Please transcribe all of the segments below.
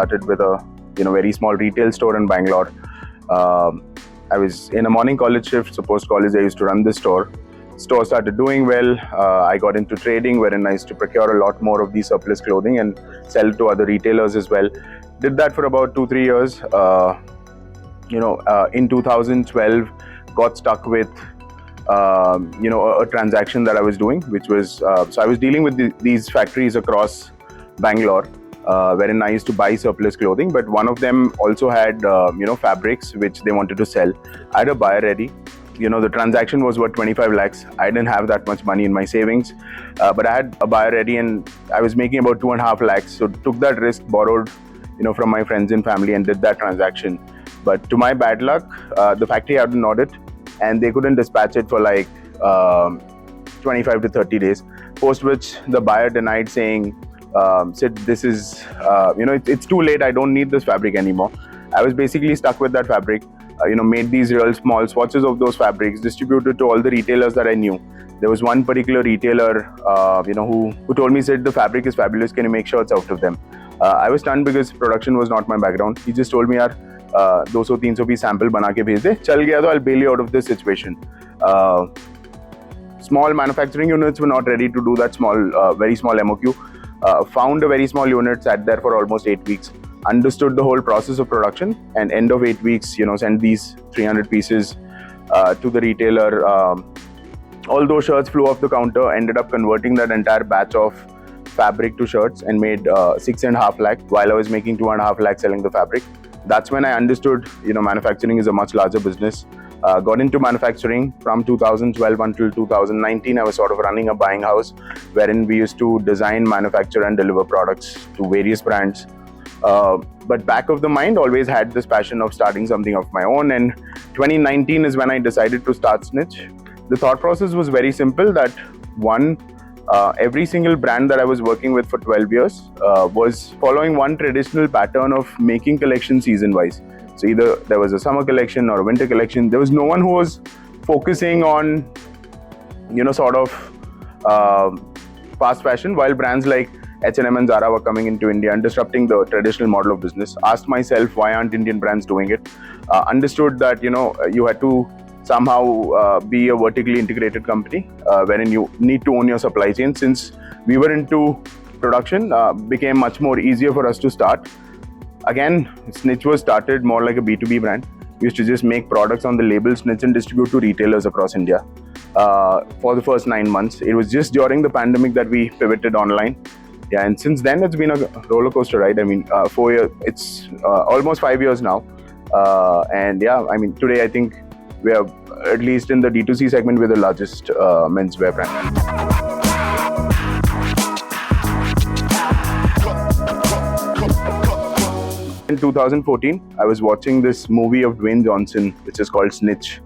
started with a very small retail store in Bangalore. I was in a morning college shift, so post-college I used to run this store. Store started doing well. I got into trading, wherein I used to procure a lot more of these surplus clothing and sell to other retailers as well. Did that for about 2-3 years. In 2012, got stuck with a transaction that I was doing, which was so I was dealing with these factories across Bangalore, wherein I used to buy surplus clothing, but one of them also had fabrics which they wanted to sell. I had a buyer ready. The transaction was worth 25 lakhs. I didn't have that much money in my savings, but I had a buyer ready and I was making about 2.5 lakhs. So took that risk, borrowed from my friends and family and did that transaction. But to my bad luck, the factory had an audit and they couldn't dispatch it for like 25 to 30 days, post which the buyer denied, saying, Sid, this is, it's too late, I don't need this fabric anymore. I was basically stuck with that fabric, made these real small swatches of those fabrics, distributed to all the retailers that I knew. There was one particular retailer, who told me, Sid, the fabric is fabulous, can you make sure it's out of them? I was stunned because production was not my background. He just told me, yaar, 200-300 piece sample bana ke bhej de, chal gaya to I'll bail you out of this situation. Small manufacturing units were not ready to do that very small MOQ. Found a very small unit, sat there for almost 8 weeks, understood the whole process of production, and end of 8 weeks, sent these 300 pieces to the retailer. All those shirts flew off the counter, ended up converting that entire batch of fabric to shirts and made 6.5 lakh while I was making 2.5 lakh selling the fabric. That's when I understood, manufacturing is a much larger business. Got into manufacturing from 2012 until 2019. I was sort of running a buying house wherein we used to design, manufacture and deliver products to various brands. But back of the mind, always had this passion of starting something of my own. And 2019 is when I decided to start Snitch. The thought process was very simple, that one, every single brand that I was working with for 12 years was following one traditional pattern of making collections season-wise. So either there was a summer collection or a winter collection. There was no one who was focusing on, fast fashion, while brands like H&M and Zara were coming into India and disrupting the traditional model of business. Asked myself, why aren't Indian brands doing it? Understood that, you had to somehow be a vertically integrated company, wherein you need to own your supply chain. Since we were into production, became much more easier for us to start. Again, Snitch was started more like a B2B brand. We used to just make products on the label Snitch and distribute to retailers across India. For the first 9 months, it was just during the pandemic that we pivoted online. Yeah, and since then it's been a roller coaster ride. 4 years, it's almost 5 years now. And yeah, today I think we are, at least in the D2C segment, we're the largest menswear brand. In 2014, I was watching this movie of Dwayne Johnson, which is called Snitch.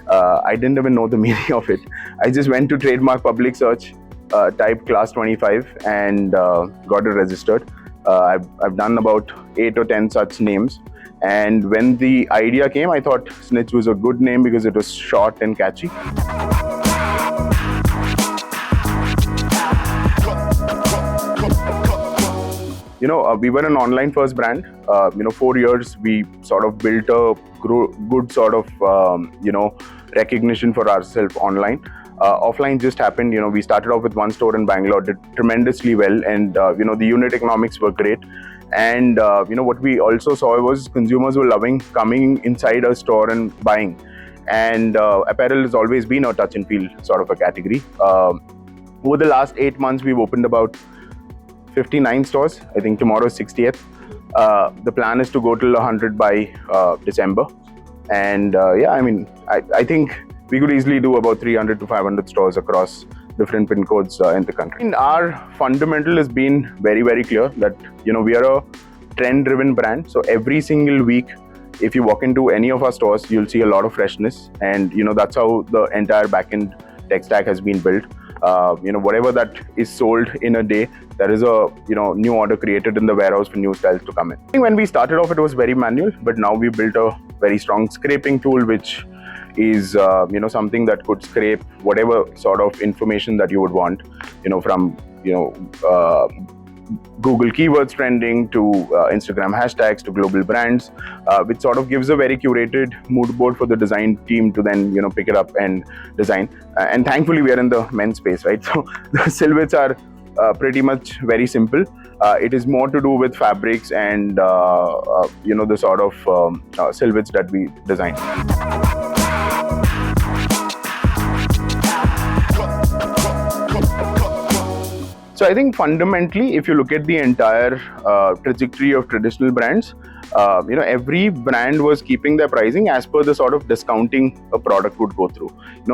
I didn't even know the meaning of it. I just went to trademark public search, typed class 25 and got it registered. I've done about 8 or 10 such names. And when the idea came, I thought Snitch was a good name because it was short and catchy. We were an online first brand. 4 years, we sort of built a good sort of, recognition for ourselves online. Offline just happened. We started off with one store in Bangalore, did tremendously well. And, the unit economics were great. And, what we also saw was consumers were loving coming inside a store and buying. And apparel has always been a touch and feel sort of a category. Over the last 8 months, we've opened about 59 stores. I think tomorrow is 60th. The plan is to go till 100 by December. And I think we could easily do about 300 to 500 stores across different pin codes in the country. Our fundamental has been very, very clear that, we are a trend-driven brand. So every single week, if you walk into any of our stores, you'll see a lot of freshness. And, that's how the entire back-end tech stack has been built. Whatever that is sold in a day, there is a new order created in the warehouse for new styles to come in. I think when we started off, it was very manual, but now we built a very strong scraping tool, which is something that could scrape whatever sort of information that you would want, from Google keywords trending to Instagram hashtags to global brands, which sort of gives a very curated mood board for the design team to then pick it up and design. And thankfully, we are in the men's space, right? So the silhouettes are pretty much very simple. It is more to do with fabrics and the sort of silhouettes that we design. So I think fundamentally, if you look at the entire trajectory of traditional brands, every brand was keeping their pricing as per the sort of discounting a product would go through.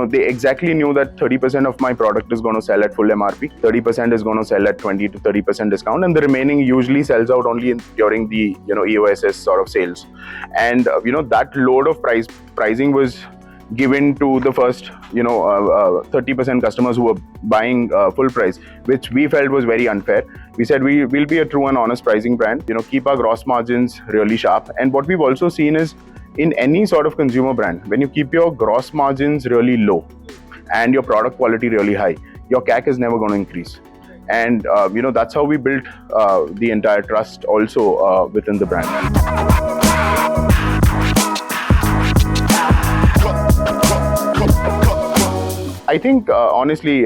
They exactly knew that 30% of my product is going to sell at full MRP, 30% is going to sell at 20 to 30% discount, and the remaining usually sells out only during the EOSS sort of sales. And that load of pricing was given to the first 30% customers who were buying full price, which we felt was very unfair. We said we'll be a true and honest pricing brand, keep our gross margins really sharp. And what we've also seen is in any sort of consumer brand, when you keep your gross margins really low and your product quality really high, your CAC is never going to increase. And that's how we built the entire trust also within the brand. I think honestly,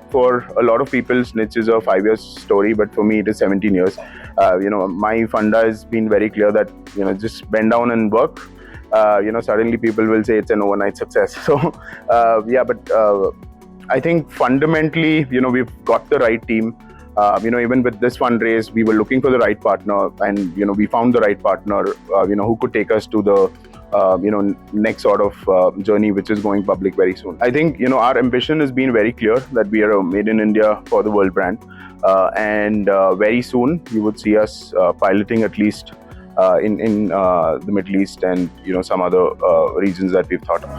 for a lot of people, Snitch is a 5-year story, but for me, it is 17 years. My funda has been very clear that just bend down and work. Suddenly people will say it's an overnight success. So but I think fundamentally, we've got the right team. Even with this fundraise, we were looking for the right partner, and we found the right partner. Who could take us to the next sort of journey, which is going public very soon. I think our ambition has been very clear that we are a made in India for the world brand, and very soon you would see us piloting at least in the Middle East and some other regions that we've thought of.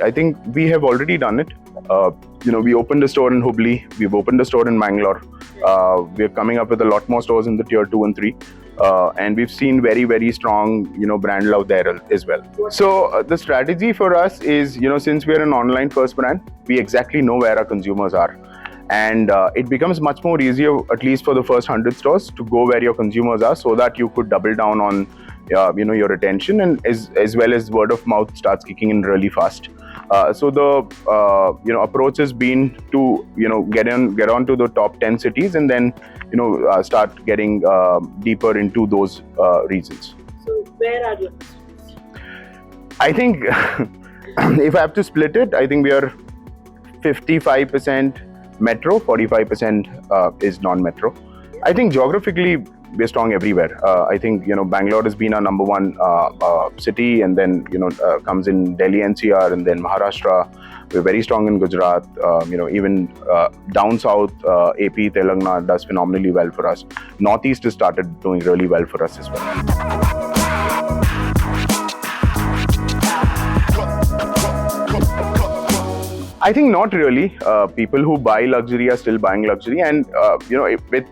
I think we have already done it. We opened a store in Hubli, we've opened a store in Bangalore. We're coming up with a lot more stores in the tier 2 and 3. And we've seen very, very strong, brand love there as well. So the strategy for us is, since we're an online first brand, we exactly know where our consumers are. And it becomes much more easier, at least for the first 100 stores, to go where your consumers are, so that you could double down on your attention, and as well as word of mouth starts kicking in really fast. So the approach has been to get on to the top 10 cities, and then start getting deeper into those regions. So where are your customers? I think if I have to split it, I think we are 55% metro, 45% is non-metro. I think geographically we're strong everywhere. I think Bangalore has been our number one city, and then comes in Delhi NCR, and then Maharashtra. We're very strong in Gujarat. Even down south, AP, Telangana does phenomenally well for us. Northeast has started doing really well for us as well. I think not really. People who buy luxury are still buying luxury, and with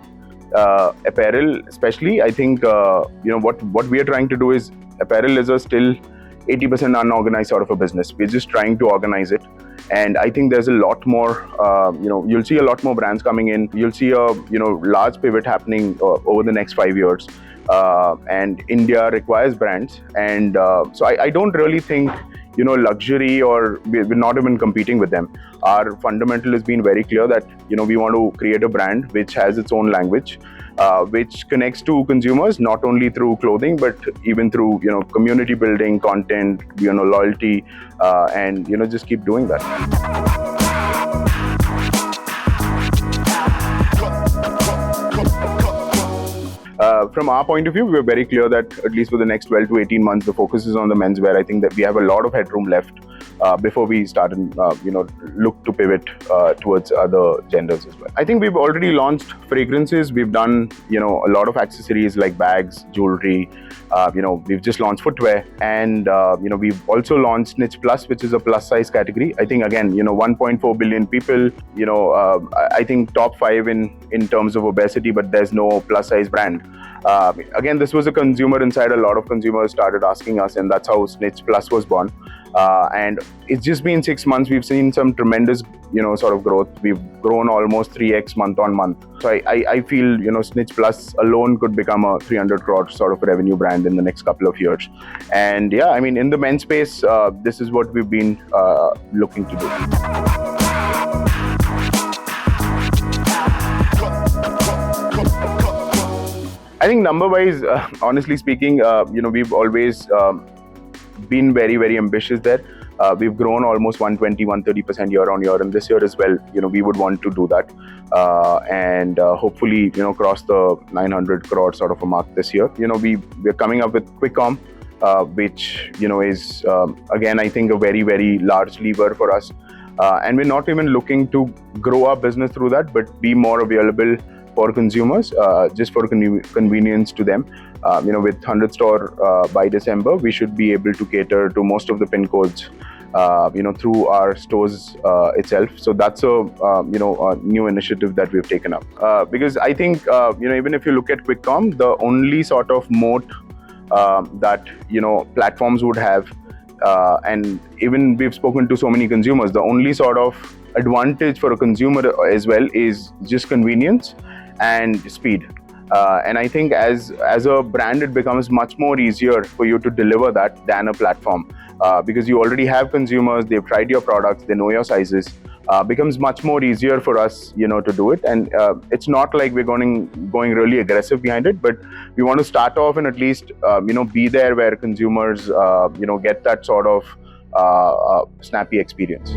apparel especially, I think what we are trying to do is, apparel is a still 80% unorganized sort of a business. We're just trying to organize it, and I think there's a lot more. You'll see a lot more brands coming in. You'll see a large pivot happening over the next 5 years, and India requires brands, and so I don't really think luxury, or we're not even competing with them. Our fundamental has been very clear that we want to create a brand which has its own language, which connects to consumers not only through clothing, but even through community building, content, loyalty, and just keep doing that. From our point of view, we are very clear that at least for the next 12 to 18 months, the focus is on the menswear. I think that we have a lot of headroom left before we start and look to pivot towards other genders as well. I think we've already launched fragrances. We've done a lot of accessories like bags, jewelry. We've just launched footwear, and we've also launched Snitch Plus, which is a plus size category. I think again 1.4 billion people. I think top 5 in terms of obesity, but there's no plus size brand. Again, this was a consumer insight. A lot of consumers started asking us, and that's how Snitch Plus was born. And it's just been 6 months. We've seen some tremendous, sort of growth. We've grown almost 3x month on month. So I feel, Snitch Plus alone could become a 300 crore sort of revenue brand in the next couple of years. And yeah, I mean, in the men's space, this is what we've been looking to do. I think number-wise, honestly speaking, we've always been very, very ambitious there. We've grown almost 120-130% year on year, and this year as well, we would want to do that, and hopefully, cross the 900 crore sort of a mark this year. We're coming up with Quick Com, which is again, I think, a very, very large lever for us, and we're not even looking to grow our business through that, but be more available for consumers, just for convenience to them. With 100 store by December, we should be able to cater to most of the pin codes, through our stores itself. So that's a new initiative that we've taken up. Because I think even if you look at Quick Com, the only sort of moat that platforms would have, and even we've spoken to so many consumers, the only sort of advantage for a consumer as well is just convenience and speed. And I think as a brand, it becomes much more easier for you to deliver that than a platform, because you already have consumers, they've tried your products, they know your sizes. Becomes much more easier for us, to do it. And it's not like we're going really aggressive behind it, but we want to start off and at least be there where consumers get that sort of snappy experience.